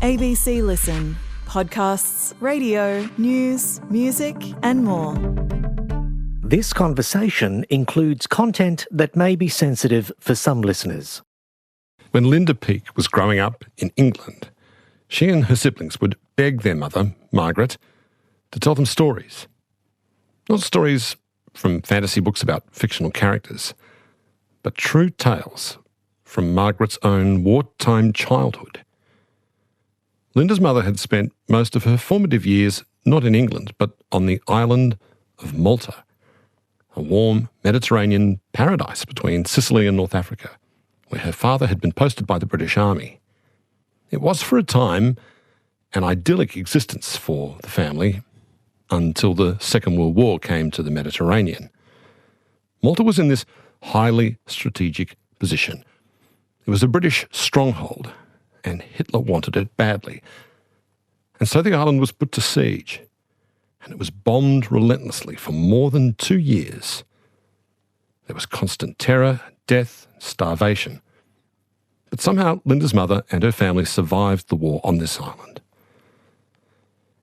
ABC Listen. Podcasts, radio, news, music and more. This conversation includes content that may be sensitive for some listeners. When Linda Peake was growing up in England, she and her siblings would beg their mother, Margaret, to tell them stories. Not stories from fantasy books about fictional characters, but true tales from Margaret's own wartime childhood. Linda's mother had spent most of her formative years not in England, but on the island of Malta, a warm Mediterranean paradise between Sicily and North Africa, where her father had been posted by the British Army. It was for a time an idyllic existence for the family until the Second World War came to the Mediterranean. Malta was in this highly strategic position. It was a British stronghold, and Hitler wanted it badly. And so the island was put to siege, and it was bombed relentlessly for more than 2 years. There was constant terror, death, starvation. But somehow Linda's mother and her family survived the war on this island.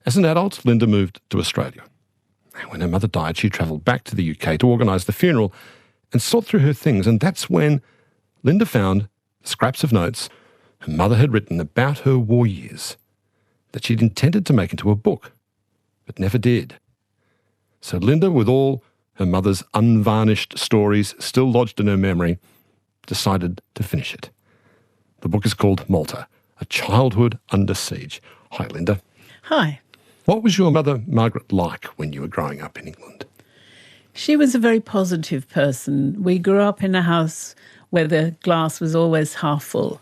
As an adult, Linda moved to Australia. And when her mother died, she travelled back to the UK to organise the funeral and sort through her things. And that's when Linda found scraps of notes her mother had written about her war years that she'd intended to make into a book, but never did. So Linda, with all her mother's unvarnished stories still lodged in her memory, decided to finish it. The book is called Malta, A Childhood Under Siege. Hi, Linda. Hi. What was your mother, Margaret, like when you were growing up in England? She was a very positive person. We grew up in a house where the glass was always half full.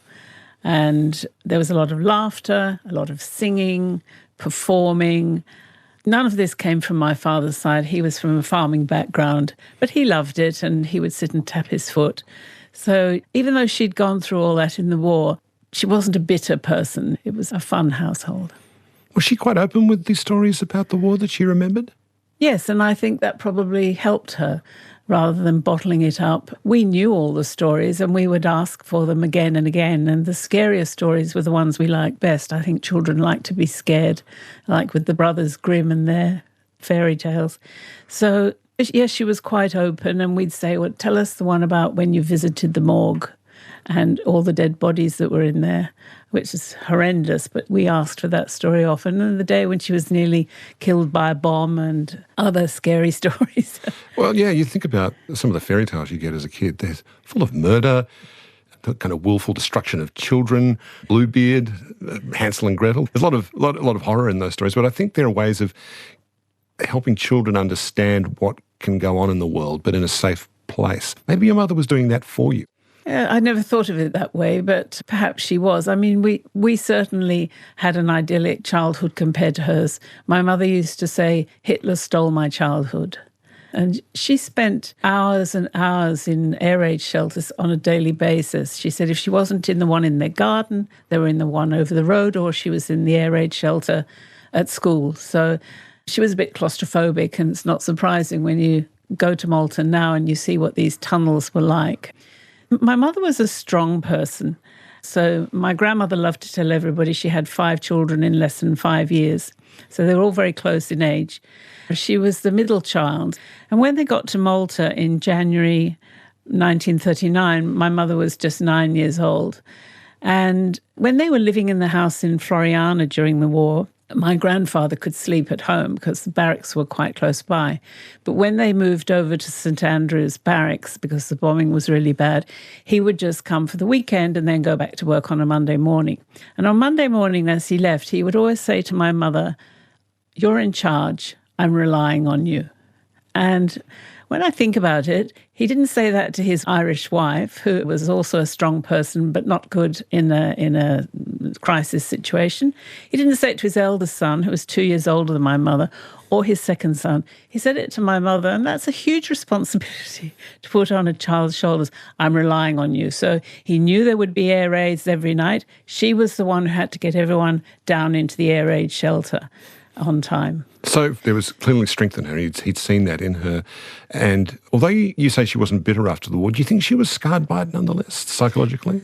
And there was a lot of laughter, a lot of singing, performing. None of this came from my father's side. He was from a farming background, but he loved it and he would sit and tap his foot. So even though she'd gone through all that in the war, she wasn't a bitter person. It was a fun household. Was she quite open with these stories about the war that she remembered? Yes, and I think that probably helped her. Rather than bottling it up, we knew all the stories and we would ask for them again and again. And the scariest stories were the ones we liked best. I think children like to be scared, like with the Brothers Grimm and their fairy tales. So, yes, she was quite open and we'd say, well, tell us the one about when you visited the morgue and all the dead bodies that were in there, which is horrendous, but we asked for that story often. And the day when she was nearly killed by a bomb and other scary stories. Well, yeah, you think about some of the fairy tales you get as a kid. They're full of murder, the kind of willful destruction of children, Bluebeard, Hansel and Gretel. There's a lot of horror in those stories, but I think there are ways of helping children understand what can go on in the world, but in a safe place. Maybe your mother was doing that for you. I never thought of it that way, but perhaps she was. I mean, we certainly had an idyllic childhood compared to hers. My mother used to say, Hitler stole my childhood. And she spent hours and hours in air raid shelters on a daily basis. She said if she wasn't in the one in their garden, they were in the one over the road, or she was in the air raid shelter at school. So she was a bit claustrophobic, and it's not surprising when you go to Malta now and you see what these tunnels were like. My mother was a strong person. So my grandmother loved to tell everybody she had 5 children in less than 5 years. So they were all very close in age. She was the middle child. And when they got to Malta in January 1939, my mother was just 9 years old. And when they were living in the house in Floriana during the war, my grandfather could sleep at home because the barracks were quite close by. But when they moved over to St Andrew's Barracks, because the bombing was really bad, he would just come for the weekend and then go back to work on a Monday morning. And on Monday morning, as he left, he would always say to my mother, "You're in charge. I'm relying on you." And when I think about it, he didn't say that to his Irish wife, who was also a strong person but not good in a crisis situation. He didn't say it to his eldest son, who was 2 years older than my mother, or his second son. He said it to my mother, and that's a huge responsibility to put on a child's shoulders. I'm relying on you. So he knew there would be air raids every night. She was the one who had to get everyone down into the air raid shelter on time. So there was clearly strength in her. He'd seen that in her. And although you say she wasn't bitter after the war, do you think she was scarred by it nonetheless, psychologically?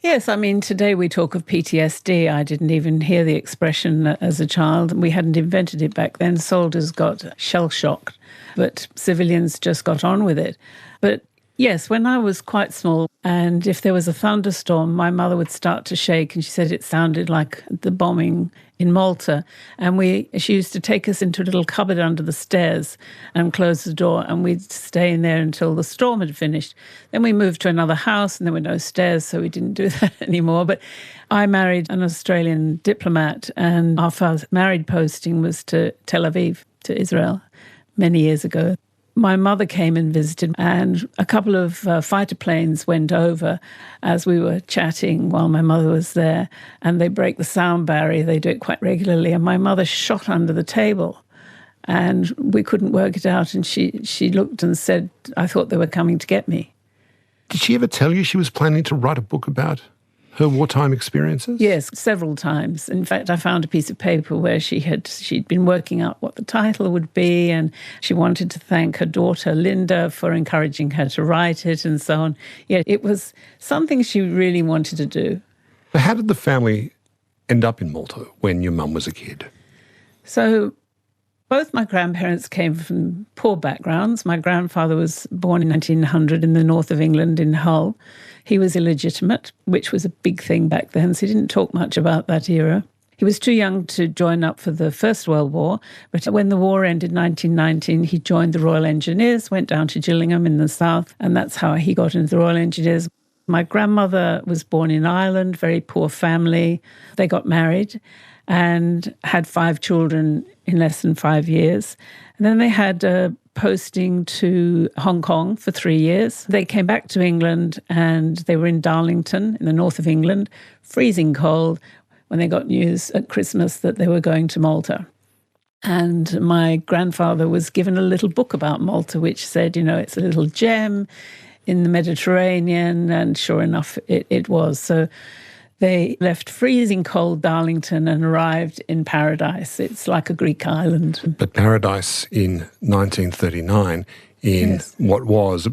Yes, I mean, today we talk of PTSD. I didn't even hear the expression as a child. We hadn't invented it back then. Soldiers got shell-shocked, but civilians just got on with it. But yes, when I was quite small, and if there was a thunderstorm, my mother would start to shake, and she said it sounded like the bombing in Malta. And she used to take us into a little cupboard under the stairs and close the door, and we'd stay in there until the storm had finished. Then we moved to another house, and there were no stairs, so we didn't do that anymore. But I married an Australian diplomat, and our first married posting was to Tel Aviv, to Israel, many years ago. My mother came and visited, and a couple of fighter planes went over as we were chatting while my mother was there, and they break the sound barrier. They do it quite regularly, and my mother shot under the table, and we couldn't work it out, and she looked and said, I thought they were coming to get me. Did she ever tell you she was planning to write a book about her wartime experiences? Yes, several times. In fact, I found a piece of paper where she'd been working out what the title would be, and she wanted to thank her daughter Linda for encouraging her to write it and so on. Yeah, it was something she really wanted to do. But how did the family end up in Malta when your mum was a kid? So both my grandparents came from poor backgrounds. My grandfather was born in 1900 in the north of England in Hull. He was illegitimate, which was a big thing back then, so he didn't talk much about that era. He was too young to join up for the First World War, but when the war ended in 1919, he joined the Royal Engineers, went down to Gillingham in the south, and that's how he got into the Royal Engineers. My grandmother was born in Ireland, very poor family. They got married and had 5 children in less than 5 years. And then they had a posting to Hong Kong for 3 years. They came back to England, and they were in Darlington in the north of England, freezing cold, when they got news at Christmas that they were going to Malta. And my grandfather was given a little book about Malta, which said, it's a little gem in the Mediterranean, and sure enough, it was. So they left freezing cold Darlington and arrived in Paradise. It's like a Greek island. But Paradise in 1939 in what was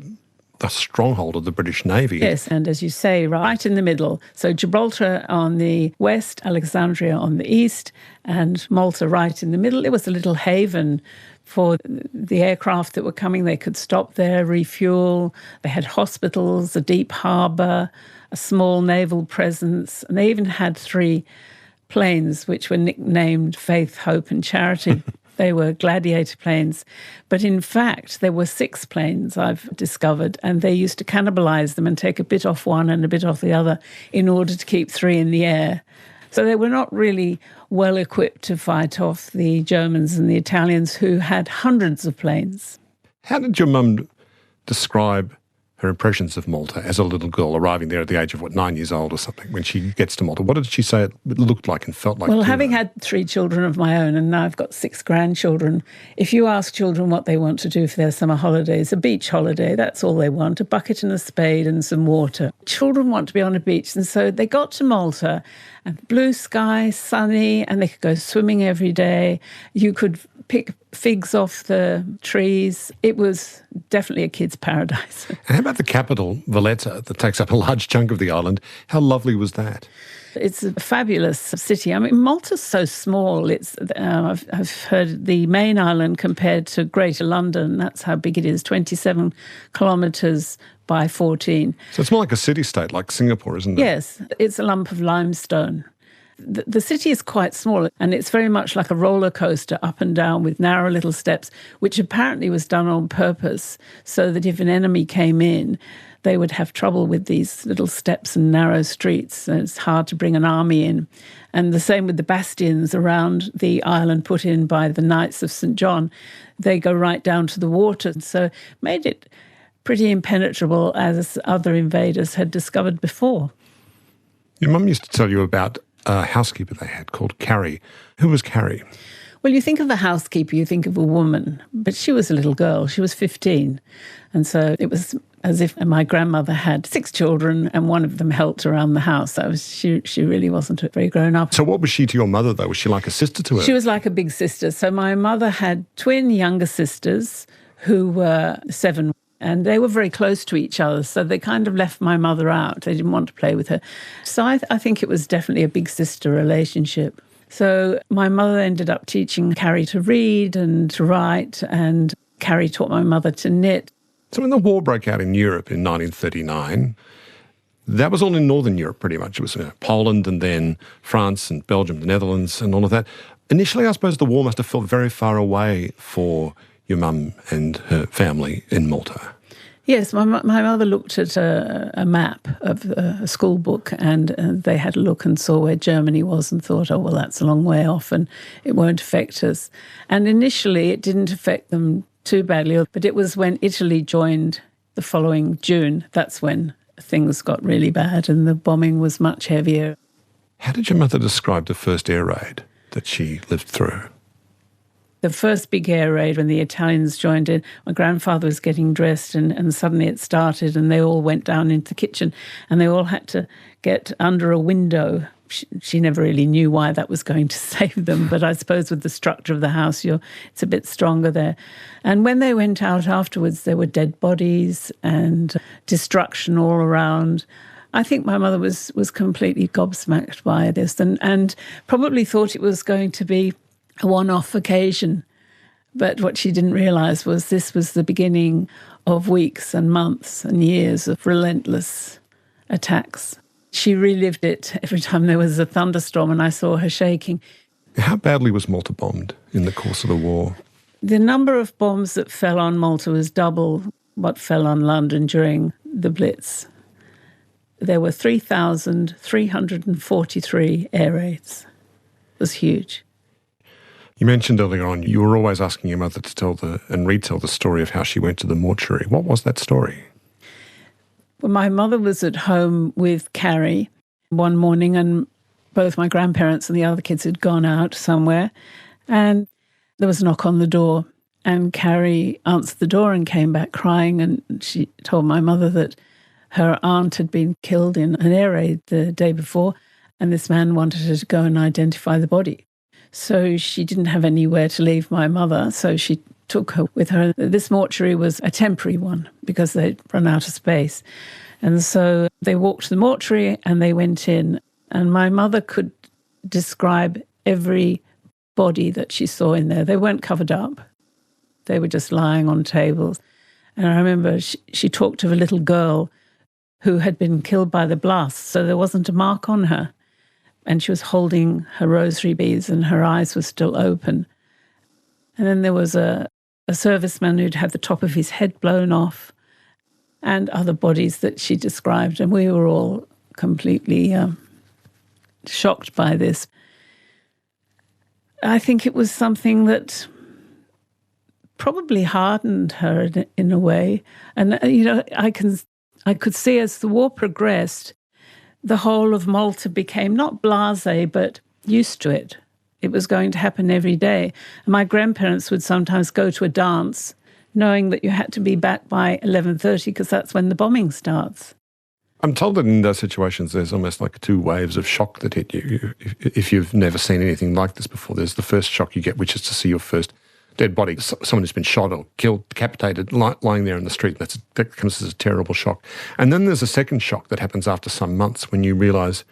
the stronghold of the British Navy. Yes, and as you say, right in the middle. So Gibraltar on the west, Alexandria on the east, and Malta right in the middle. It was a little haven for the aircraft that were coming. They could stop there, refuel. They had hospitals, a deep harbour, a small naval presence, and they even had 3 planes which were nicknamed Faith, Hope and Charity. They were gladiator planes. But in fact, there were 6 planes, I've discovered, and they used to cannibalize them and take a bit off one and a bit off the other in order to keep 3 in the air. So they were not really well equipped to fight off the Germans and the Italians, who had hundreds of planes. How did your mum describe her impressions of Malta as a little girl arriving there at the age of, 9 years old or something, when she gets to Malta? What did she say it looked like and felt like? Well, having had 3 children of my own, and now I've got 6 grandchildren, if you ask children what they want to do for their summer holidays, a beach holiday, that's all they want, a bucket and a spade and some water. Children want to be on a beach, and so they got to Malta, and blue sky, sunny, and they could go swimming every day. You could pick figs off the trees. It was definitely a kid's paradise. And how about the capital, Valletta, that takes up a large chunk of the island? How lovely was that? It's a fabulous city. I mean, Malta's so small. I've heard the main island compared to Greater London. That's how big it is, 27 kilometres by 14. So it's more like a city-state, like Singapore, isn't it? Yes, it's a lump of limestone. The city is quite small, and it's very much like a roller coaster up and down with narrow little steps, which apparently was done on purpose so that if an enemy came in, they would have trouble with these little steps and narrow streets. And it's hard to bring an army in. And the same with the bastions around the island put in by the Knights of St. John. They go right down to the water. So made it pretty impenetrable, as other invaders had discovered before. Your mum used to tell you about a housekeeper they had called Carrie. Who was Carrie? Well, you think of a housekeeper, you think of a woman, but she was a little girl. She was 15. And so it was as if my grandmother had 6 children and one of them helped around the house. So she really wasn't very grown up. So what was she to your mother, though? Was she like a sister to her? She was like a big sister. So my mother had twin younger sisters who were 7 And they were very close to each other, so they kind of left my mother out. They didn't want to play with her. So I think it was definitely a big sister relationship. So my mother ended up teaching Carrie to read and to write, and Carrie taught my mother to knit. So when the war broke out in Europe in 1939, that was all in Northern Europe pretty much. It was Poland and then France and Belgium, the Netherlands and all of that. Initially, I suppose the war must have felt very far away for your mum and her family in Malta. Yes, my mother looked at a map of a school book, and they had a look and saw where Germany was and thought, oh, well, that's a long way off and it won't affect us. And initially it didn't affect them too badly, but it was when Italy joined the following June, that's when things got really bad and the bombing was much heavier. How did your mother describe the first air raid that she lived through? The first big air raid, when the Italians joined in, my grandfather was getting dressed and suddenly it started and they all went down into the kitchen and they all had to get under a window. She never really knew why that was going to save them, but I suppose with the structure of the house, it's a bit stronger there. And when they went out afterwards, there were dead bodies and destruction all around. I think my mother was completely gobsmacked by this and probably thought it was going to be a one-off occasion. But what she didn't realise was this was the beginning of weeks and months and years of relentless attacks. She relived it every time there was a thunderstorm and I saw her shaking. How badly was Malta bombed in the course of the war? The number of bombs that fell on Malta was double what fell on London during the Blitz. There were 3,343 air raids. It was huge. You mentioned earlier on you were always asking your mother to tell and retell the story of how she went to the mortuary. What was that story? Well, my mother was at home with Carrie one morning and both my grandparents and the other kids had gone out somewhere and there was a knock on the door and Carrie answered the door and came back crying and she told my mother that her aunt had been killed in an air raid the day before and this man wanted her to go and identify the body. So she didn't have anywhere to leave my mother, so she took her with her. This mortuary was a temporary one because they'd run out of space. And so they walked to the mortuary and they went in. And my mother could describe every body that she saw in there. They weren't covered up. They were just lying on tables. And I remember she talked of a little girl who had been killed by the blast, so there wasn't a mark on her. And she was holding her rosary beads and her eyes were still open. And then there was a serviceman who'd had the top of his head blown off and other bodies that she described. And we were all completely shocked by this. I think it was something that probably hardened her in a way. And, I could see as the war progressed, the whole of Malta became not blasé, but used to it. It was going to happen every day. And my grandparents would sometimes go to a dance knowing that you had to be back by 11:30 because that's when the bombing starts. I'm told that in those situations there's almost like two waves of shock that hit you. If you've never seen anything like this before, there's the first shock you get, which is to see your first dead body, someone who's been shot or killed, decapitated, lying there in the street. That comes as a terrible shock. And then there's a second shock that happens after some months when you realise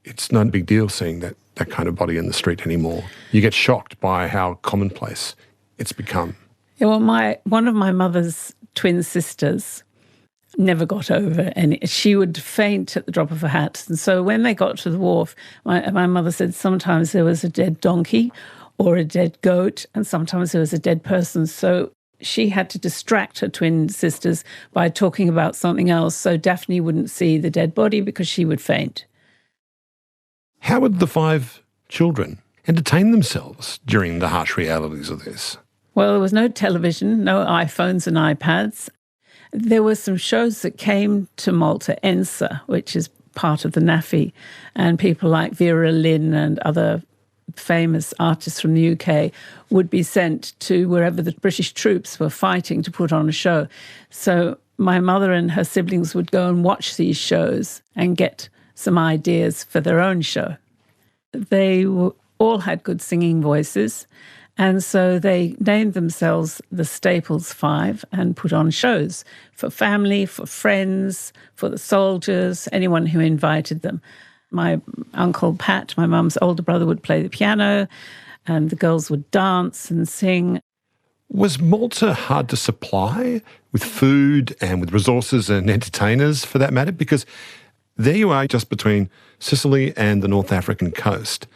it's not a big deal seeing that kind of body in the street anymore. You get shocked by how commonplace it's become. Yeah, well, one of my mother's twin sisters never got over any. She would faint at the drop of a hat. And so when they got to the wharf, my mother said sometimes there was a dead donkey or a dead goat, and sometimes there was a dead person. So she had to distract her twin sisters by talking about something else so Daphne wouldn't see the dead body because she would faint. How would the 5 children entertain themselves during the harsh realities of this? Well, there was no television, no iPhones and iPads. There were some shows that came to Malta, ENSA, which is part of the NAFI, and people like Vera Lynn and other famous artists from the UK would be sent to wherever the British troops were fighting to put on a show. So my mother and her siblings would go and watch these shows and get some ideas for their own show. They all had good singing voices, And so they named themselves the Staples Five and put on shows for family, for friends, for the soldiers, anyone who invited them. My uncle Pat, my mum's older brother, would play the piano, and the girls would dance and sing. Was Malta hard to supply with food and with resources and entertainers for that matter? Because there you are just between Sicily and the North African coast.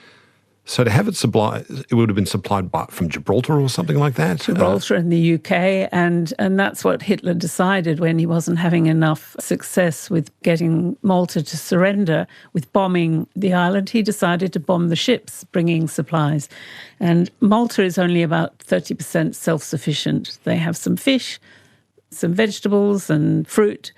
So to have it supplied, it would have been supplied from Gibraltar or something like that? Gibraltar in the UK, and that's what Hitler decided when he wasn't having enough success with getting Malta to surrender with bombing the island. He decided to bomb the ships bringing supplies. And Malta is only about 30% self-sufficient. They have some fish, some vegetables and fruit,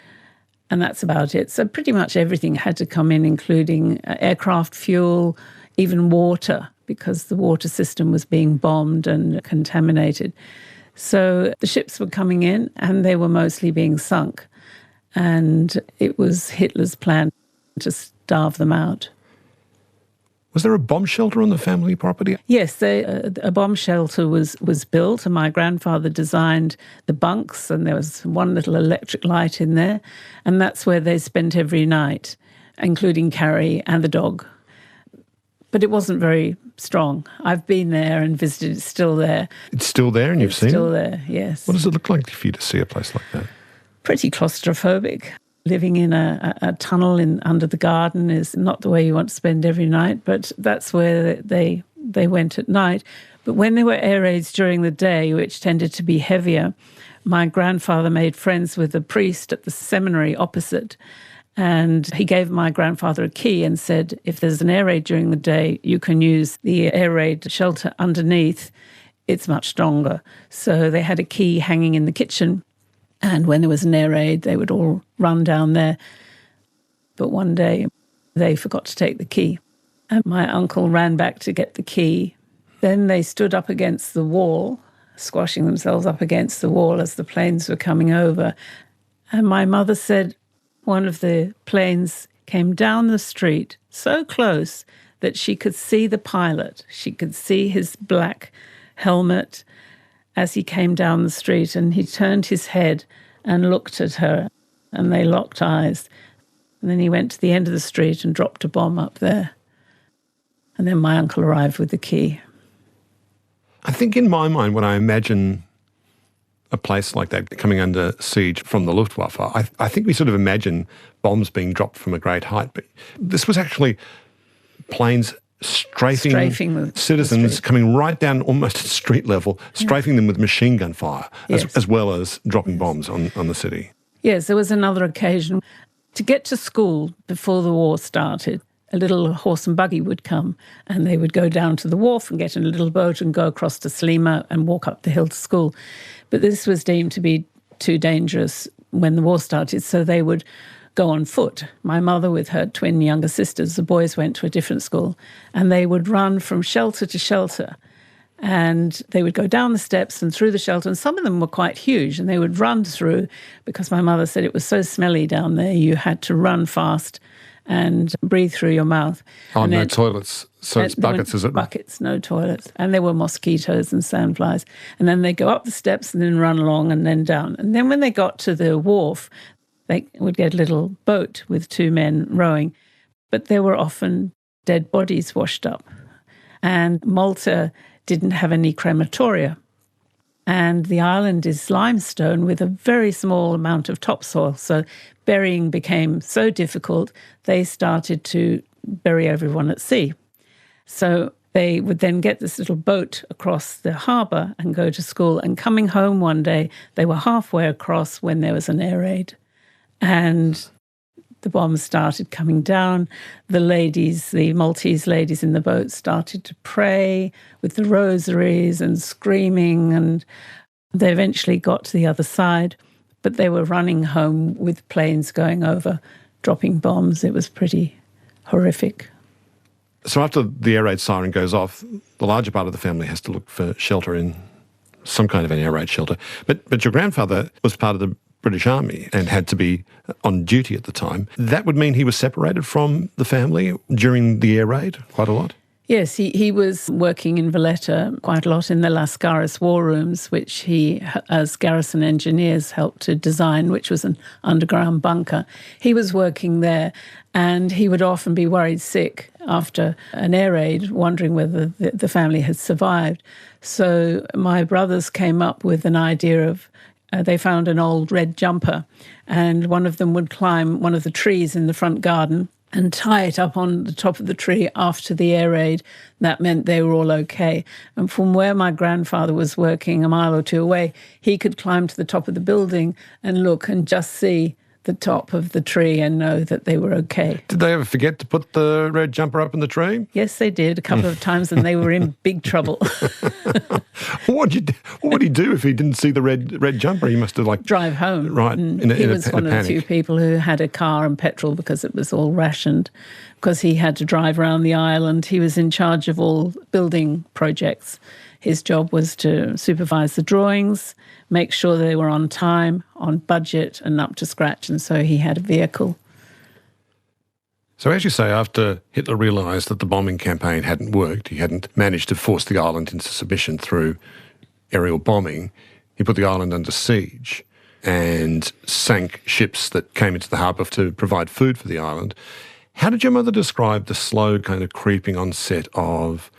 and that's about it. So pretty much everything had to come in, including aircraft fuel, even water, because the water system was being bombed and contaminated. So the ships were coming in and they were mostly being sunk. And it was Hitler's plan to starve them out. Was there a bomb shelter on the family property? Yes, a bomb shelter was built, and my grandfather designed the bunks, and there was one little electric light in there, and that's where they spent every night, including Carrie and the dog. But it wasn't very strong. I've been there and visited. It's still there. It's still there and you've seen it? It's still there, yes. What does it look like for you to see a place like that? Pretty claustrophobic. Living in a tunnel under the garden is not the way you want to spend every night, but that's where they went at night. But when there were air raids during the day, which tended to be heavier, my grandfather made friends with a priest at the seminary opposite. And he gave my grandfather a key and said, if there's an air raid during the day, you can use the air raid shelter underneath. It's much stronger. So they had a key hanging in the kitchen. And when there was an air raid, they would all run down there. But one day they forgot to take the key. And my uncle ran back to get the key. Then they stood up against the wall, squashing themselves up against the wall as the planes were coming over. And my mother said, one of the planes came down the street so close that she could see the pilot. She could see his black helmet as he came down the street, and he turned his head and looked at her, and they locked eyes. And then he went to the end of the street and dropped a bomb up there. And then my uncle arrived with the key. I think in my mind, when I imagine a place like that coming under siege from the Luftwaffe, I think we sort of imagine bombs being dropped from a great height. But this was actually planes strafing citizens, coming right down almost at street level, strafing them with machine gun fire, as well as dropping bombs on the city. Yes, there was another occasion. To get to school before the war started, a little horse and buggy would come, and they would go down to the wharf and get in a little boat and go across to Slima and walk up the hill to school. But this was deemed to be too dangerous when the war started, so they would go on foot. My mother with her twin younger sisters, the boys went to a different school, and they would run from shelter to shelter. And they would go down the steps and through the shelter, and some of them were quite huge, and they would run through because my mother said it was so smelly down there, you had to run fast and breathe through your mouth. Oh, and no toilets. So it's buckets, is it? Buckets, no toilets. And there were mosquitoes and sandflies. And then they go up the steps and then run along and then down. And then when they got to the wharf, they would get a little boat with two men rowing. But there were often dead bodies washed up. And Malta didn't have any crematoria. And the island is limestone with a very small amount of topsoil. So burying became so difficult, they started to bury everyone at sea. So they would then get this little boat across the harbour and go to school. And coming home one day, they were halfway across when there was an air raid. And the bombs started coming down. The ladies, the Maltese ladies in the boat, started to pray with the rosaries and screaming, and they eventually got to the other side. But they were running home with planes going over, dropping bombs. It was pretty horrific. So after the air raid siren goes off, the larger part of the family has to look for shelter in some kind of an air raid shelter. But your grandfather was part of the British Army and had to be on duty at the time. That would mean he was separated from the family during the air raid quite a lot? Yes, he was working in Valletta quite a lot in the Lascaris war rooms, which he, as garrison engineers, helped to design, which was an underground bunker. He was working there, and he would often be worried sick after an air raid, wondering whether the family had survived. So my brothers came up with an idea of, they found an old red jumper, and one of them would climb one of the trees in the front garden and tie it up on the top of the tree after the air raid. That meant they were all okay. And from where my grandfather was working a mile or two away, he could climb to the top of the building and look and just see the top of the tree and know that they were okay. Did they ever forget to put the red jumper up in the tree? Yes, they did a couple of times, and they were in big trouble. What would he do if he didn't see the red jumper? He must have drive home. Right. He was one of the few people who had a car and petrol because it was all rationed, because he had to drive around the island. He was in charge of all building projects. His job was to supervise the drawings, make sure they were on time, on budget and up to scratch, and so he had a vehicle. So as you say, after Hitler realised that the bombing campaign hadn't worked, he hadn't managed to force the island into submission through aerial bombing, he put the island under siege and sank ships that came into the harbour to provide food for the island. How did your mother describe the slow kind of creeping onset of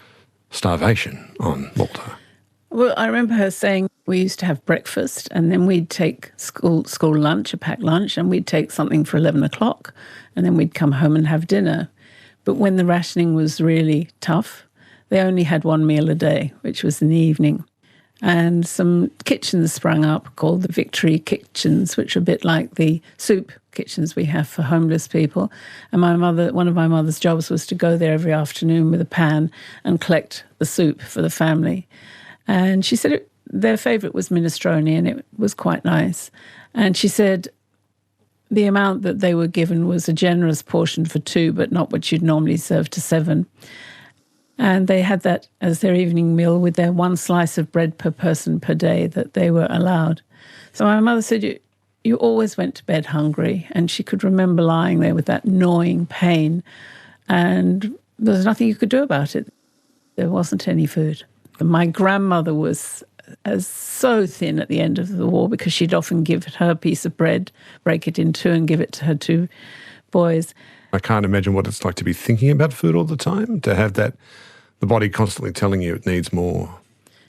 starvation on Malta? Well, I remember her saying we used to have breakfast and then we'd take school lunch, a packed lunch, and we'd take something for 11 o'clock and then we'd come home and have dinner. But when the rationing was really tough, they only had one meal a day, which was in the evening. And some kitchens sprung up called the Victory kitchens, which are a bit like the soup kitchens we have for homeless people. And one of my mother's jobs was to go there every afternoon with a pan and collect the soup for the family. And she said their favourite was minestrone, and it was quite nice. And she said the amount that they were given was a generous portion for 2, but not what you'd normally serve to 7. And they had that as their evening meal with their 1 slice of bread per person per day that they were allowed. So my mother said you always went to bed hungry, and she could remember lying there with that gnawing pain, and there was nothing you could do about it. There wasn't any food. My grandmother was so thin at the end of the war because she'd often give her a piece of bread, break it in 2 and give it to her 2 boys. I can't imagine what it's like to be thinking about food all the time, to have that, the body constantly telling you it needs more.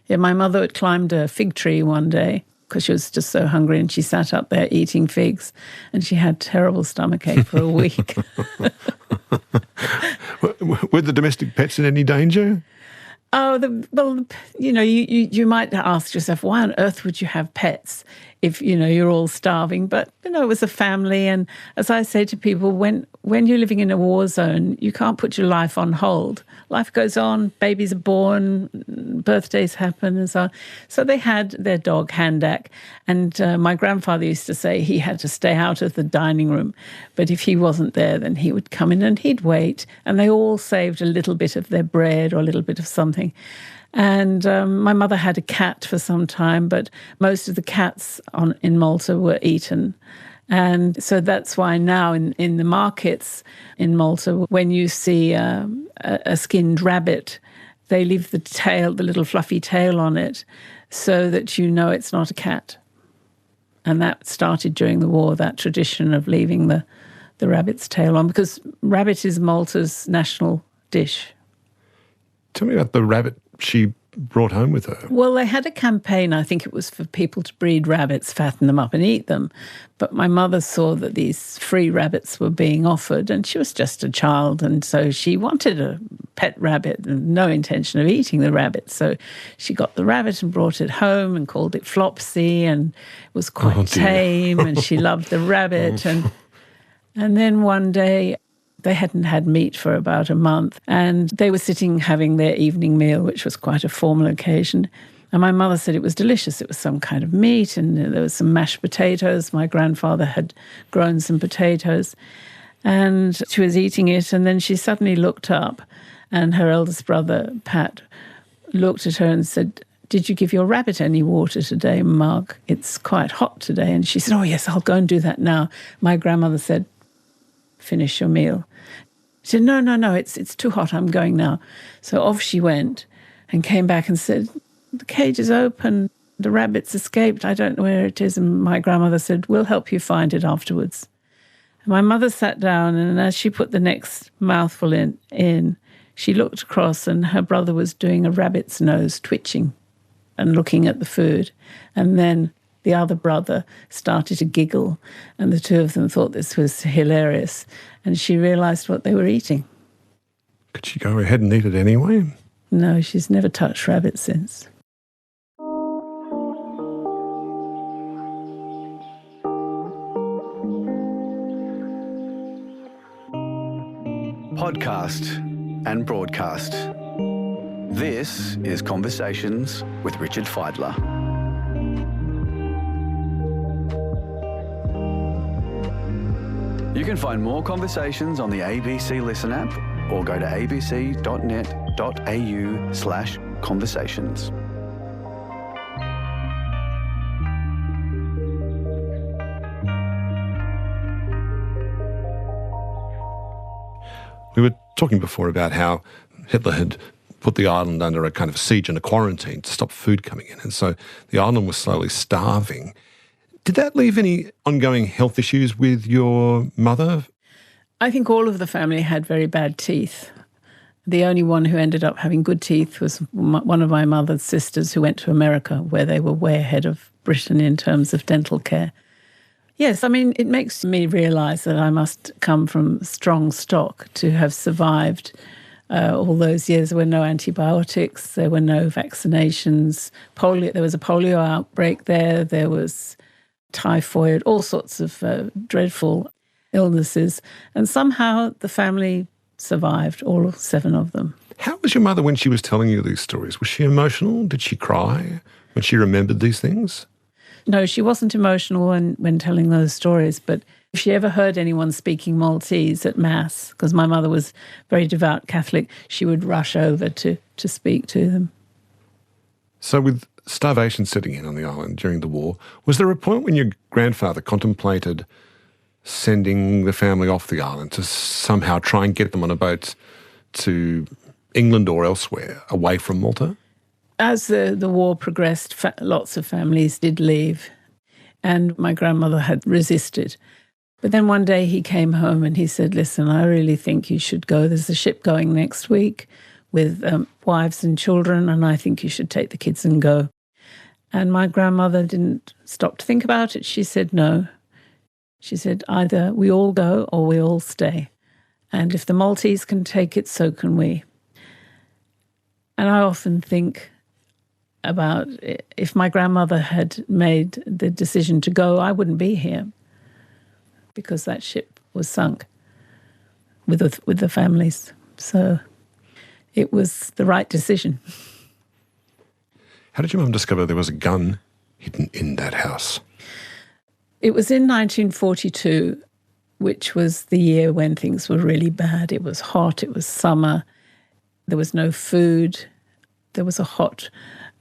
Yeah, my mother had climbed a fig tree one day because she was just so hungry, and she sat up there eating figs, and she had terrible stomachache for a week. Were the domestic pets in any danger? You might ask yourself, why on earth would you have pets if, you're all starving? But, it was a family. And as I say to people, when you're living in a war zone, you can't put your life on hold. Life goes on, babies are born, birthdays happen and so on. So they had their dog, Handak, and my grandfather used to say he had to stay out of the dining room. But if he wasn't there, then he would come in and he'd wait. And they all saved a little bit of their bread or a little bit of something. And my mother had a cat for some time, but most of the cats in Malta were eaten. And so that's why now in the markets in Malta, when you see a skinned rabbit, they leave the little fluffy tail on it so that you know it's not a cat. And that started during the war, that tradition of leaving the rabbit's tail on, because rabbit is Malta's national dish. Tell me about the rabbit she brought home with her. Well, they had a campaign, I think it was for people to breed rabbits, fatten them up and eat them. But my mother saw that these free rabbits were being offered, and she was just a child, and so she wanted a pet rabbit and no intention of eating the rabbit. So she got the rabbit and brought it home and called it Flopsy, and it was quite tame, and she loved the rabbit. And then one day, they hadn't had meat for about a month, and they were sitting having their evening meal, which was quite a formal occasion. And my mother said it was delicious. It was some kind of meat, and there was some mashed potatoes. My grandfather had grown some potatoes, and she was eating it, and then she suddenly looked up, and her eldest brother, Pat, looked at her and said, "Did you give your rabbit any water today, Marg? It's quite hot today." And she said, "Oh, yes, I'll go and do that now." My grandmother said, "Finish your meal." She said, no, it's too hot, I'm going now. So off she went and came back and said, the cage is open, the rabbit's escaped, I don't know where it is. And my grandmother said, we'll help you find it afterwards. And my mother sat down, and as she put the next mouthful in, she looked across and her brother was doing a rabbit's nose, twitching and looking at the food. And then the other brother started to giggle, and the two of them thought this was hilarious. And she realised what they were eating. Could she go ahead and eat it anyway? No, she's never touched rabbit since. Podcast and broadcast. This is Conversations with Richard Feidler. You can find more conversations on the ABC Listen app or go to abc.net.au/conversations. We were talking before about how Hitler had put the island under a kind of siege and a quarantine to stop food coming in. And so the island was slowly starving. Did that leave any ongoing health issues with your mother? I think all of the family had very bad teeth. The only one who ended up having good teeth was one of my mother's sisters who went to America, where they were way ahead of Britain in terms of dental care. Yes, I mean, it makes me realise that I must come from strong stock to have survived all those years. There were no antibiotics, there were no vaccinations. Polio, there was a polio outbreak there, there was typhoid, all sorts of dreadful illnesses. And somehow the family survived, all 7 of them. How was your mother when she was telling you these stories? Was she emotional? Did she cry when she remembered these things? No, she wasn't emotional when telling those stories, but if she ever heard anyone speaking Maltese at Mass, because my mother was very devout Catholic, she would rush over to speak to them. So with starvation setting in on the island during the war, was there a point when your grandfather contemplated sending the family off the island to somehow try and get them on a boat to England or elsewhere, away from Malta? As the war progressed, lots of families did leave, and my grandmother had resisted. But then one day he came home and he said, listen, I really think you should go. There's a ship going next week with wives and children, and I think you should take the kids and go. And my grandmother didn't stop to think about it. She said no. She said, either we all go or we all stay. And if the Maltese can take it, so can we. And I often think about if my grandmother had made the decision to go, I wouldn't be here because that ship was sunk with the families. So it was the right decision. How did your mum discover there was a gun hidden in that house? It was in 1942, which was the year when things were really bad. It was hot, it was summer, there was no food, there was a hot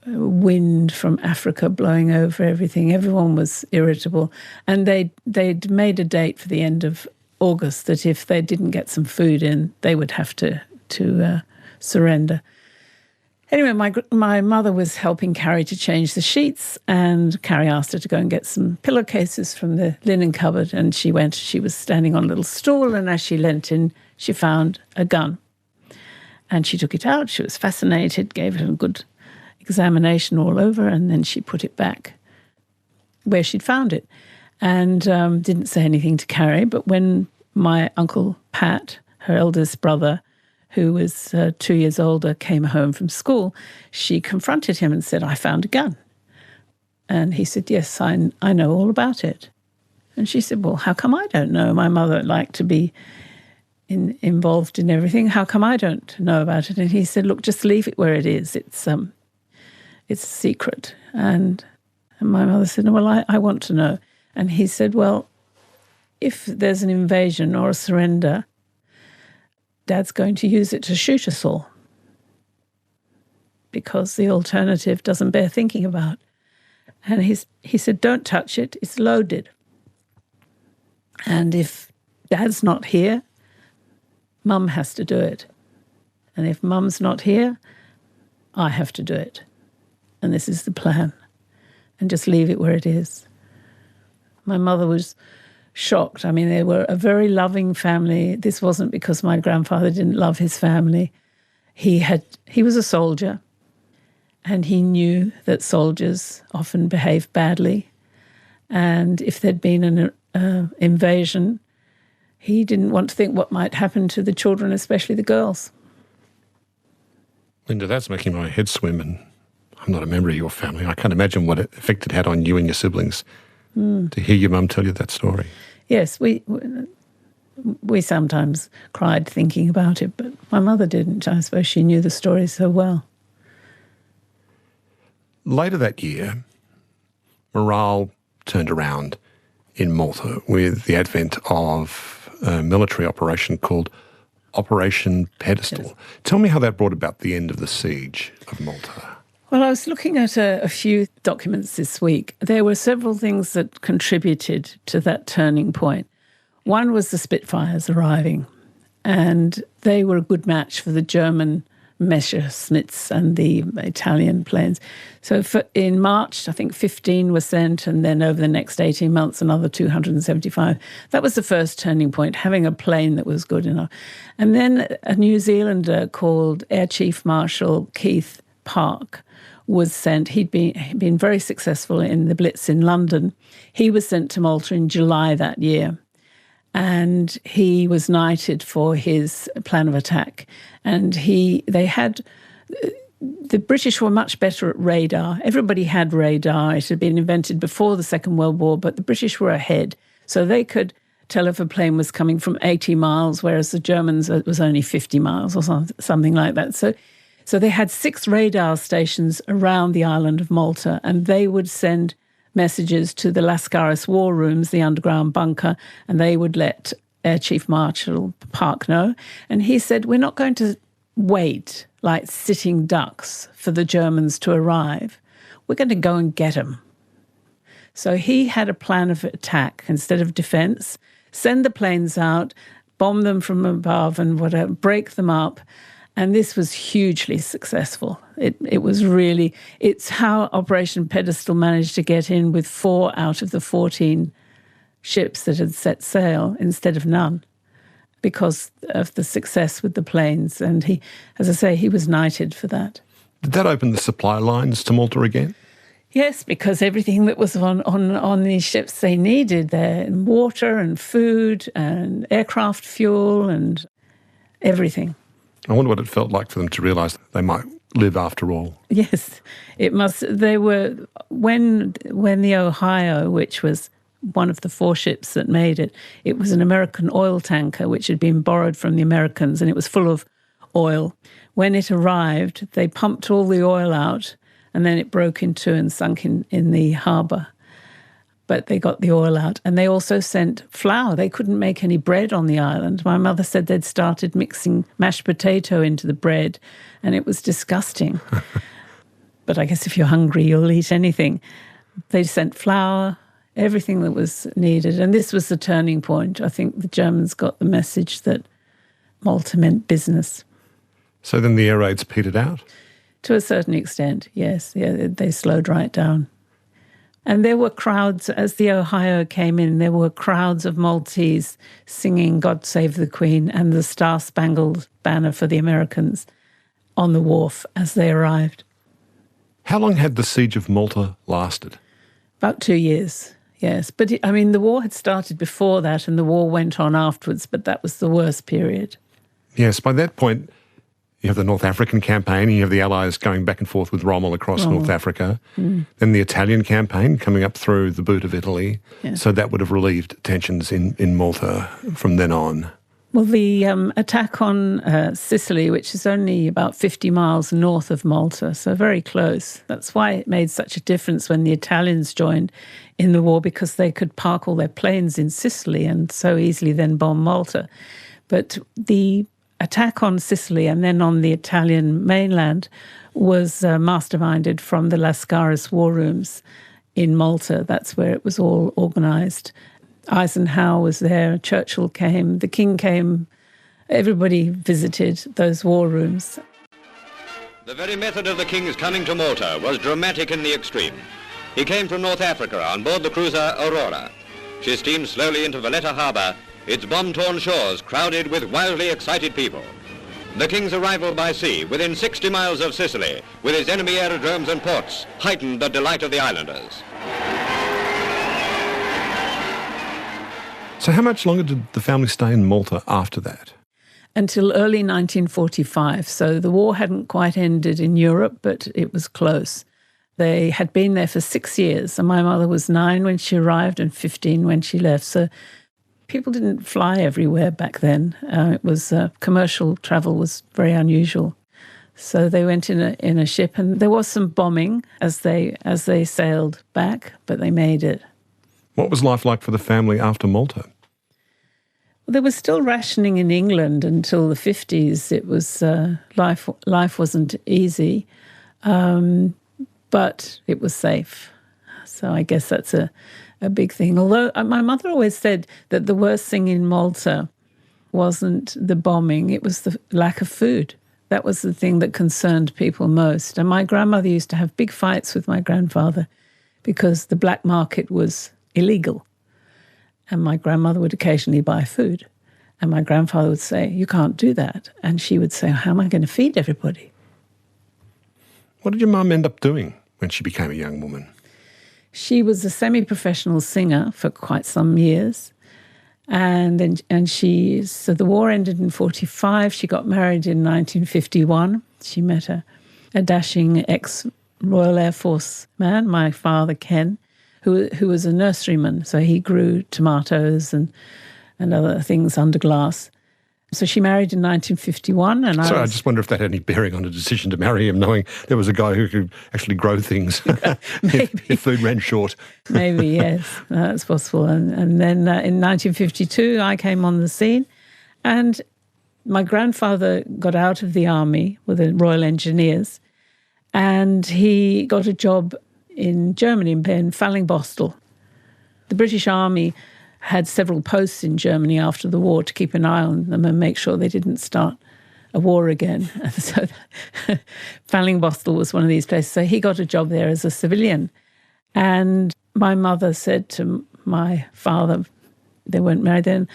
wind from Africa blowing over everything. Everyone was irritable. And they'd made a date for the end of August that if they didn't get some food in, they would have to surrender. Anyway, my mother was helping Carrie to change the sheets, and Carrie asked her to go and get some pillowcases from the linen cupboard, and she went. She was standing on a little stool, and as she leant in, she found a gun. And she took it out. She was fascinated, gave it a good examination all over, and then she put it back where she'd found it and didn't say anything to Carrie. But when my Uncle Pat, her eldest brother, who was 2 years older, came home from school, she confronted him and said, I found a gun. And he said, yes, I know all about it. And she said, well, how come I don't know? My mother liked to be involved in everything. How come I don't know about it? And he said, look, just leave it where it is. It's a secret. And my mother said, well, I want to know. And he said, well, if there's an invasion or a surrender, Dad's going to use it to shoot us all because the alternative doesn't bear thinking about. And he said, don't touch it, it's loaded. And if Dad's not here, Mum has to do it. And if Mum's not here, I have to do it. And this is the plan. And just leave it where it is. My mother was shocked. I mean, they were a very loving family. This wasn't because my grandfather didn't love his family. He was a soldier, and he knew that soldiers often behave badly. And if there'd been an invasion, he didn't want to think what might happen to the children, especially the girls. Linda, that's making my head swim, and I'm not a member of your family. I can't imagine what effect it had on you and your siblings to hear your mum tell you that story. Yes, we sometimes cried thinking about it, but my mother didn't. I suppose she knew the story so well. Later that year, morale turned around in Malta with the advent of a military operation called Operation Pedestal. Yes. Tell me how that brought about the end of the siege of Malta. Well, I was looking at a few documents this week. There were several things that contributed to that turning point. One was the Spitfires arriving, and they were a good match for the German Messerschmitts and the Italian planes. So in March, I think 15 were sent, and then over the next 18 months, another 275. That was the first turning point, having a plane that was good enough. And then a New Zealander called Air Chief Marshal Keith Park was sent. He'd been very successful in the Blitz in London. He was sent to Malta in July that year. And he was knighted for his plan of attack. And the British were much better at radar. Everybody had radar. It had been invented before the Second World War, but the British were ahead. So they could tell if a plane was coming from 80 miles, whereas the Germans, it was only 50 miles or something like that. So they had 6 radar stations around the island of Malta, and they would send messages to the Lascaris war rooms, the underground bunker, and they would let Air Chief Marshal Park know. And he said, we're not going to wait like sitting ducks for the Germans to arrive. We're going to go and get them. So he had a plan of attack instead of defense, send the planes out, bomb them from above and whatever, break them up. And this was hugely successful. It's how Operation Pedestal managed to get in with 4 out of the 14 ships that had set sail instead of none, because of the success with the planes. And he, as I say, he was knighted for that. Did that open the supply lines to Malta again? Yes, because everything that was on these ships they needed there, and water and food and aircraft fuel and everything. I wonder what it felt like for them to realise they might live after all. Yes, it must. They were, when the Ohio, which was one of the 4 ships that made it, it was an American oil tanker which had been borrowed from the Americans, and it was full of oil. When it arrived, they pumped all the oil out, and then it broke in 2 and sunk in the harbour. But they got the oil out. And they also sent flour. They couldn't make any bread on the island. My mother said they'd started mixing mashed potato into the bread, and it was disgusting. But I guess if you're hungry, you'll eat anything. They sent flour, everything that was needed. And this was the turning point. I think the Germans got the message that Malta meant business. So then the air raids petered out? To a certain extent, yes. Yeah, they slowed right down. And there were crowds, as the Ohio came in, there were crowds of Maltese singing God Save the Queen and the Star-Spangled Banner for the Americans on the wharf as they arrived. How long had the siege of Malta lasted? About 2 years, yes. But, the war had started before that and the war went on afterwards, but that was the worst period. Yes, by that point, you have the North African campaign, and you have the Allies going back and forth with Rommel across North Africa. Then the Italian campaign coming up through the boot of Italy. Yeah. So that would have relieved tensions in Malta from then on. Well, the attack on Sicily, which is only about 50 miles north of Malta, so very close. That's why it made such a difference when the Italians joined in the war, because they could park all their planes in Sicily and so easily then bomb Malta. But the attack on Sicily and then on the Italian mainland was masterminded from the Lascaris war rooms in Malta. That's where it was all organised. Eisenhower was there, Churchill came, the King came everybody visited those war rooms. The very method of the King's coming to Malta was dramatic in the extreme. He came from North Africa on board the cruiser Aurora. She steamed slowly into Valletta harbour, its bomb-torn shores crowded with wildly excited people. The King's arrival by sea, within 60 miles of Sicily, with his enemy aerodromes and ports, heightened the delight of the islanders. So how much longer did the family stay in Malta after that? Until early 1945. So the war hadn't quite ended in Europe, but it was close. They had been there for 6 years, and my mother was 9 when she arrived and 15 when she left. So people didn't fly everywhere back then. It was commercial travel was very unusual. So they went in a ship, and there was some bombing as they sailed back, but they made it. What was life like for the family after Malta? Well, there was still rationing in England until the 50s. It was life wasn't easy, but it was safe. So I guess that's a big thing. Although my mother always said that the worst thing in Malta wasn't the bombing, it was the lack of food. That was the thing that concerned people most. And my grandmother used to have big fights with my grandfather because the black market was illegal. And my grandmother would occasionally buy food. And my grandfather would say, "You can't do that." And she would say, "How am I going to feed everybody?" What did your mum end up doing when she became a young woman? She was a semi-professional singer for quite some years. So the war ended in 45. She got married in 1951. She met a dashing ex-Royal Air Force man, my father, Ken, who was a nurseryman. So he grew tomatoes and other things under glass. So she married in 1951. I just wonder if that had any bearing on the decision to marry him, knowing there was a guy who could actually grow things if food ran short. Maybe, yes, that's possible. And then in 1952, I came on the scene, and my grandfather got out of the army with the Royal Engineers, and he got a job in Germany, in Fallingbostel. The British Army had several posts in Germany after the war to keep an eye on them and make sure they didn't start a war again. And so Fallingbostel was one of these places. So he got a job there as a civilian. And my mother said to my father, they weren't married then,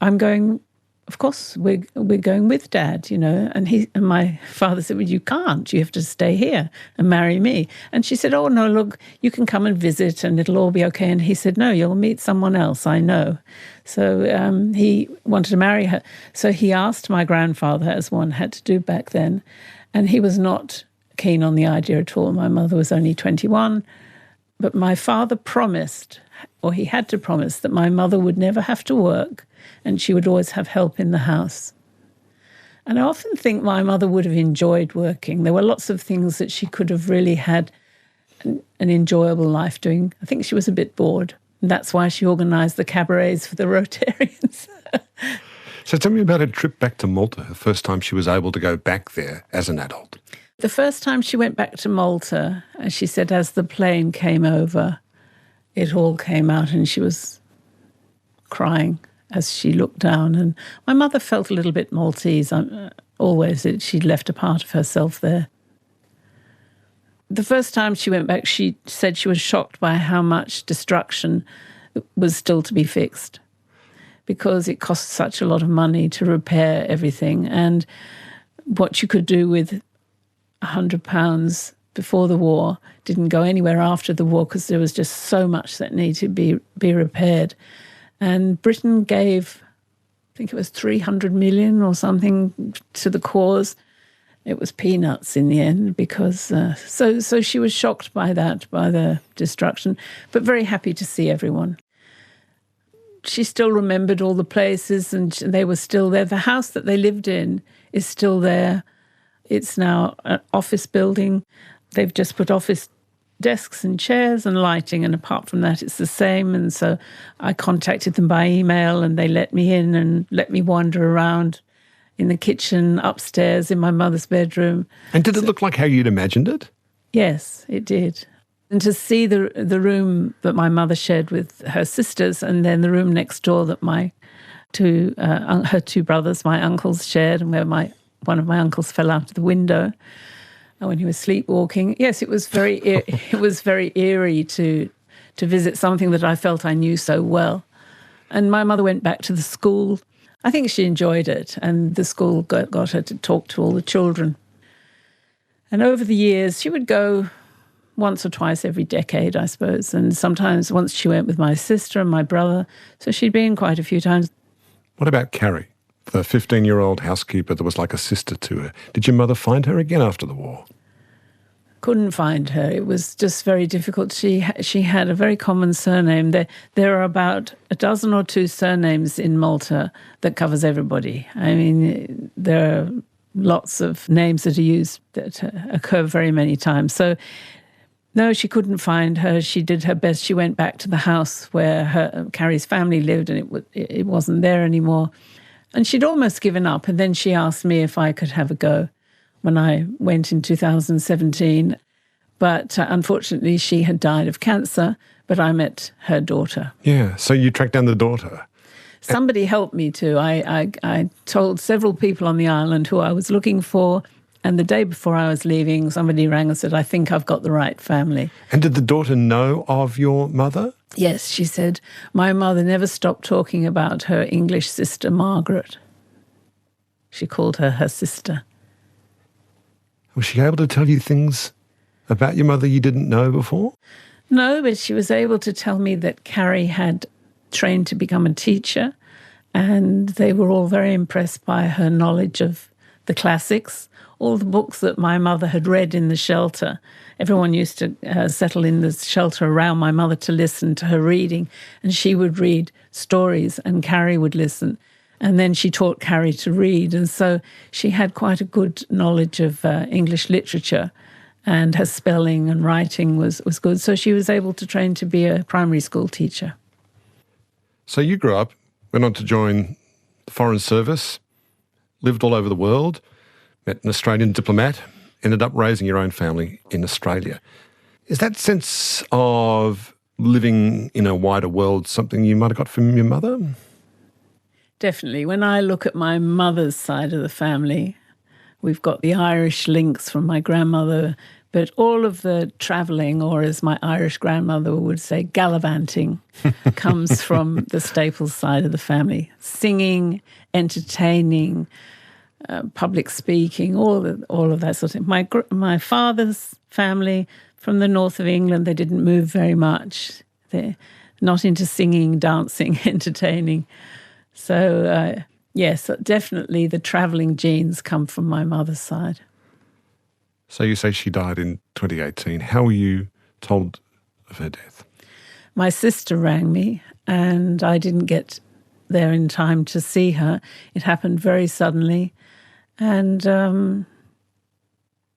"I'm going, of course, we're going with Dad, you know." And my father said, "Well, you can't. You have to stay here and marry me." And she said, "Oh, no, look, you can come and visit and it'll all be okay." And he said, "No, you'll meet someone else, I know." So he wanted to marry her. So he asked my grandfather, as one had to do back then, and he was not keen on the idea at all. My mother was only 21. But my father promised, or he had to promise, that my mother would never have to work and she would always have help in the house. And I often think my mother would have enjoyed working. There were lots of things that she could have really had an enjoyable life doing. I think she was a bit bored. And that's why she organised the cabarets for the Rotarians. So tell me about her trip back to Malta, the first time she was able to go back there as an adult. The first time she went back to Malta, as she said, as the plane came over, it all came out and she was crying as she looked down. And my mother felt a little bit Maltese. Always, she'd left a part of herself there. The first time she went back, she said she was shocked by how much destruction was still to be fixed because it cost such a lot of money to repair everything. And what you could do with £100 before the war didn't go anywhere after the war because there was just so much that needed to be repaired. And Britain gave, I think it was 300 million or something to the cause. It was peanuts in the end because, so she was shocked by that, by the destruction, but very happy to see everyone. She still remembered all the places and they were still there. The house that they lived in is still there. It's now an office building. They've just put office desks and chairs and lighting, and apart from that, it's the same. And so I contacted them by email and they let me in and let me wander around in the kitchen, upstairs, in my mother's bedroom. And did it look like how you'd imagined it? Yes, it did. And to see the room that my mother shared with her sisters and then the room next door that my her two brothers, my uncles, shared, and where one of my uncles fell out of the window when he was sleepwalking. Yes, it was very eerie to visit something that I felt I knew so well. And my mother went back to the school. I think she enjoyed it, and the school got her to talk to all the children. And over the years, she would go once or twice every decade, I suppose. And sometimes once she went with my sister and my brother. So she'd been quite a few times. What about Carrie, the 15-year-old housekeeper that was like a sister to her? Did your mother find her again after the war? Couldn't find her. It was just very difficult. She had a very common surname. There are about a dozen or two surnames in Malta that covers everybody. I mean, there are lots of names that are used that occur very many times. So no, she couldn't find her. She did her best. She went back to the house where Carrie's family lived, and it wasn't there anymore. And she'd almost given up. And then she asked me if I could have a go when I went in 2017. But unfortunately, she had died of cancer, but I met her daughter. Yeah, so you tracked down the daughter. Somebody helped me too. I told several people on the island who I was looking for. And the day before I was leaving, somebody rang and said, I think I've got the right family. And did the daughter know of your mother? Yes, she said, my mother never stopped talking about her English sister, Margaret. She called her sister. Was she able to tell you things about your mother you didn't know before? No, but she was able to tell me that Carrie had trained to become a teacher, and they were all very impressed by her knowledge of the classics. All the books that my mother had read in the shelter. Everyone used to settle in the shelter around my mother to listen to her reading, and she would read stories and Carrie would listen. And then she taught Carrie to read, and so she had quite a good knowledge of English literature, and her spelling and writing was good. So she was able to train to be a primary school teacher. So you grew up, went on to join the Foreign Service, lived all over the world, met an Australian diplomat, ended up raising your own family in Australia. Is that sense of living in a wider world something you might have got from your mother? Definitely. When I look at my mother's side of the family, we've got the Irish links from my grandmother, but all of the travelling, or as my Irish grandmother would say, gallivanting, comes from the Staples side of the family. Singing, entertaining, public speaking, all of that sort of thing. My father's family from the north of England, they didn't move very much. They're not into singing, dancing, entertaining. So, yes, definitely the travelling genes come from my mother's side. So you say she died in 2018. How were you told of her death? My sister rang me, and I didn't get there in time to see her. It happened very suddenly. And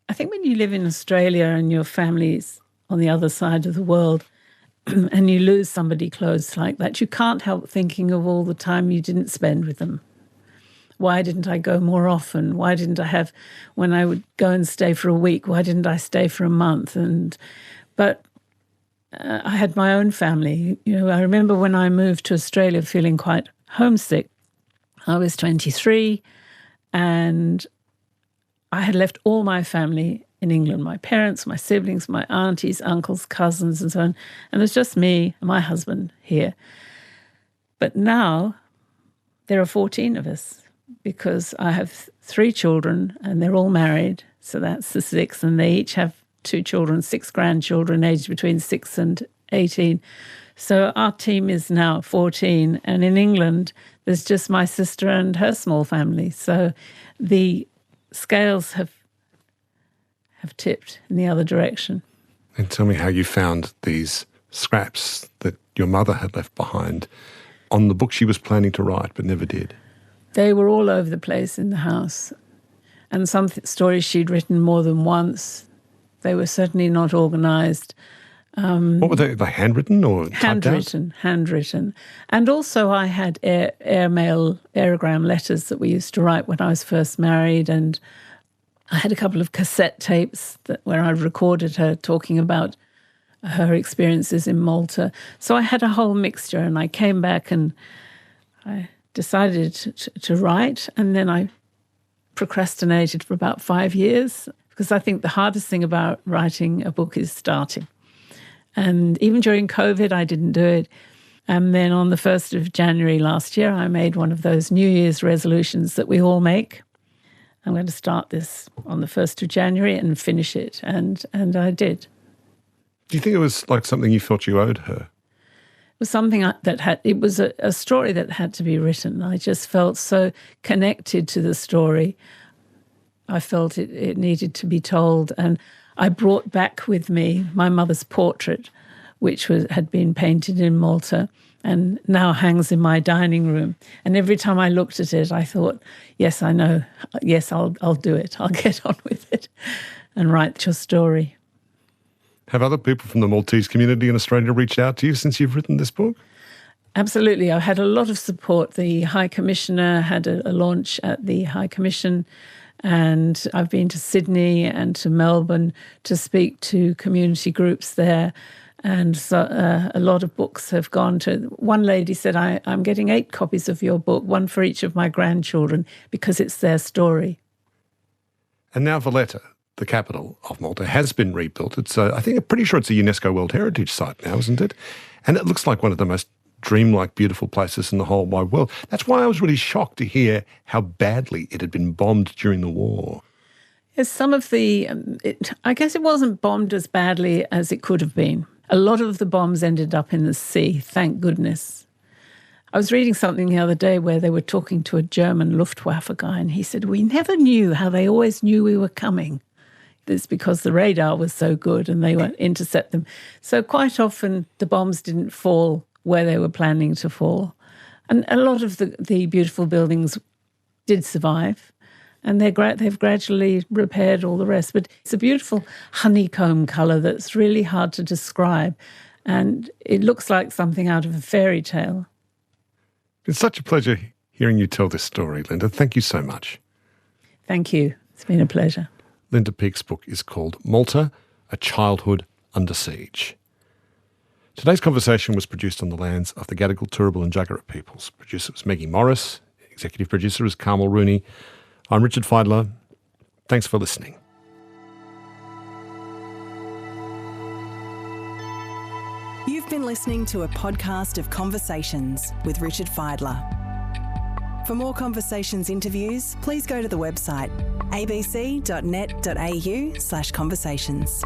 I think when you live in Australia and your family's on the other side of the world and you lose somebody close like that, you can't help thinking of all the time you didn't spend with them. Why didn't I go more often? Why didn't I have, when I would go and stay for a week, why didn't I stay for a month? But I had my own family. You know, I remember when I moved to Australia feeling quite homesick. I was 23 and I had left all my family in England, my parents, my siblings, my aunties, uncles, cousins and so on. And it's just me and my husband here. But now there are 14 of us because I have 3 children and they're all married. So that's the 6, and they each have 2 children, 6 grandchildren aged between 6 and 18. So our team is now 14, and in England there's just my sister and her small family. So the scales have tipped in the other direction. And tell me how you found these scraps that your mother had left behind on the book she was planning to write but never did. They were all over the place in the house, and some stories she'd written more than once. They were certainly not organised. What were they handwritten or typed out? Handwritten. And also I had airmail, aerogram letters that we used to write when I was first married, and I had a couple of cassette tapes where I recorded her talking about her experiences in Malta. So I had a whole mixture, and I came back and I decided to write, and then I procrastinated for about 5 years, because I think the hardest thing about writing a book is starting. And even during COVID, I didn't do it. And then on the 1st of January last year, I made one of those New Year's resolutions that we all make. I'm going to start this on the 1st of January and finish it. And I did. Do you think it was like something you felt you owed her? It was something it was a story that had to be written. I just felt so connected to the story. I felt it needed to be told. And I brought back with me my mother's portrait, which had been painted in Malta and now hangs in my dining room. And every time I looked at it, I thought, yes, I know. Yes, I'll do it. I'll get on with it and write your story. Have other people from the Maltese community in Australia reached out to you since you've written this book? Absolutely. I've had a lot of support. The High Commissioner had a launch at the High Commission, and I've been to Sydney and to Melbourne to speak to community groups there. And so a lot of books have gone to... One lady said, I'm getting 8 copies of your book, one for each of my grandchildren, because it's their story. And now Valletta, the capital of Malta, has been rebuilt. It's I'm pretty sure it's a UNESCO World Heritage Site now, isn't it? And it looks like one of the most dreamlike, beautiful places in the whole wide world. That's why I was really shocked to hear how badly it had been bombed during the war. Yes, some of I guess it wasn't bombed as badly as it could have been. A lot of the bombs ended up in the sea, thank goodness. I was reading something the other day where they were talking to a German Luftwaffe guy, and he said, we never knew how they always knew we were coming. It's because the radar was so good and they would intercept them. So quite often the bombs didn't fall where they were planning to fall. And a lot of the beautiful buildings did survive. And they've gradually repaired all the rest. But it's a beautiful honeycomb colour that's really hard to describe. And it looks like something out of a fairy tale. It's such a pleasure hearing you tell this story, Linda. Thank you so much. Thank you. It's been a pleasure. Linda Peake's book is called Malta, A Childhood Under Siege. Today's conversation was produced on the lands of the Gadigal, Turrbal and Jagera peoples. Producer was Maggie Morris. Executive producer is Carmel Rooney. I'm Richard Feidler. Thanks for listening. You've been listening to a podcast of Conversations with Richard Feidler. For more Conversations interviews, please go to the website abc.net.au/conversations.